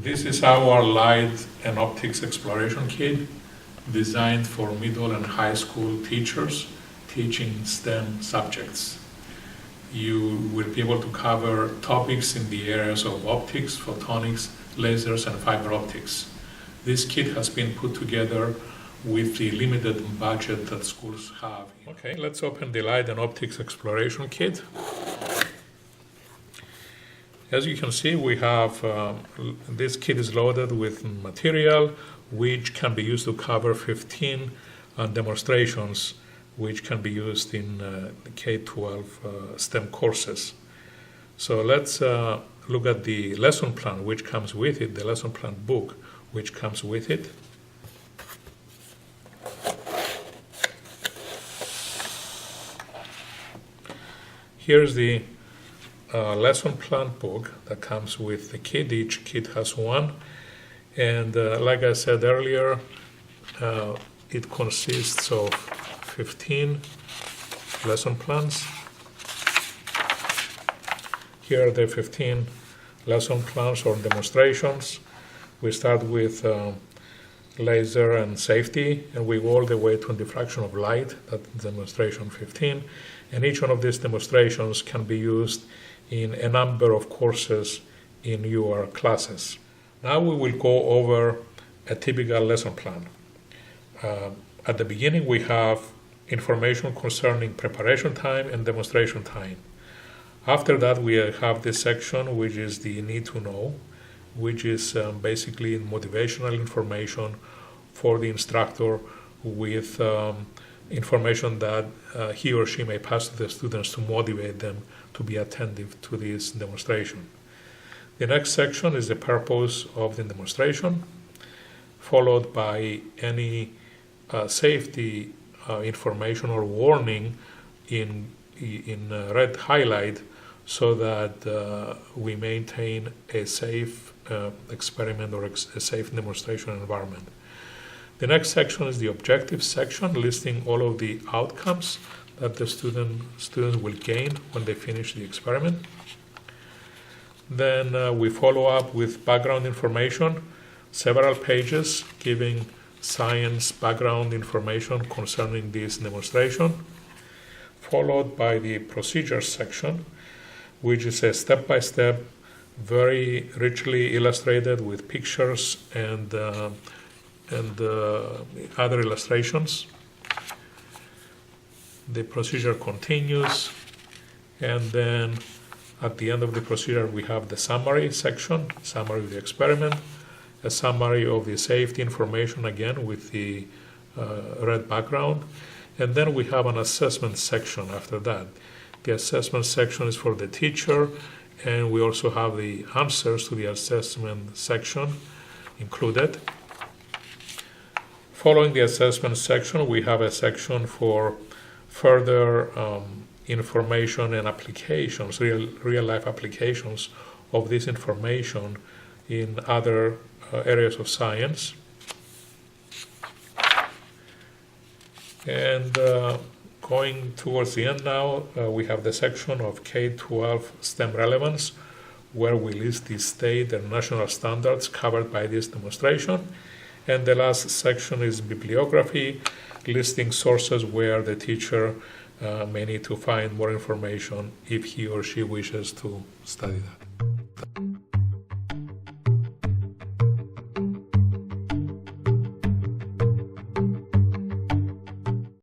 This is our light and optics exploration kit designed for middle and high school teachers teaching STEM subjects. You will be able to cover topics in the areas of optics, photonics, lasers, and fiber optics. This kit has been put together with the limited budget that schools have. Okay, let's open the light and optics exploration kit. As you can see, we have this kit is loaded with material which can be used to cover 15 demonstrations which can be used in K-12 STEM courses. So let's look at the lesson plan which comes with it, the lesson plan book which comes with it. Here's the lesson plan book that comes with the kit. Each kit has one, and like I said earlier, it consists of 15 lesson plans. Here are the 15 lesson plans or demonstrations. We start with laser and safety, and we go all the way to diffraction of light, that's demonstration 15, and each one of these demonstrations can be used in a number of courses in your classes. Now we will go over a typical lesson plan. At the beginning we have information concerning preparation time and demonstration time. After that we have this section which is the need to know, which is basically motivational information for the instructor with information that he or she may pass to the students to motivate them to be attentive to this demonstration. The next section is the purpose of the demonstration, followed by any safety information or warning in red highlight so that we maintain a safe experiment or a safe demonstration environment. The next section is the objectives section, listing all of the outcomes that the students will gain when they finish the experiment. Then we follow up with background information, several pages giving science background information concerning this demonstration, followed by the procedures section, which is a step-by-step, very richly illustrated with pictures and other illustrations. The procedure continues, and then at the end of the procedure we have the summary section, summary of the experiment, a summary of the safety information again with the red background, and then we have an assessment section after that. The assessment section is for the teacher, and we also have the answers to the assessment section included. Following the assessment section, we have a section for further information and applications, real-life applications of this information in other areas of science. And going towards the end now, we have the section of K-12 STEM relevance, where we list the state and national standards covered by this demonstration. And the last section is bibliography, listing sources where the teacher may need to find more information if he or she wishes to study that.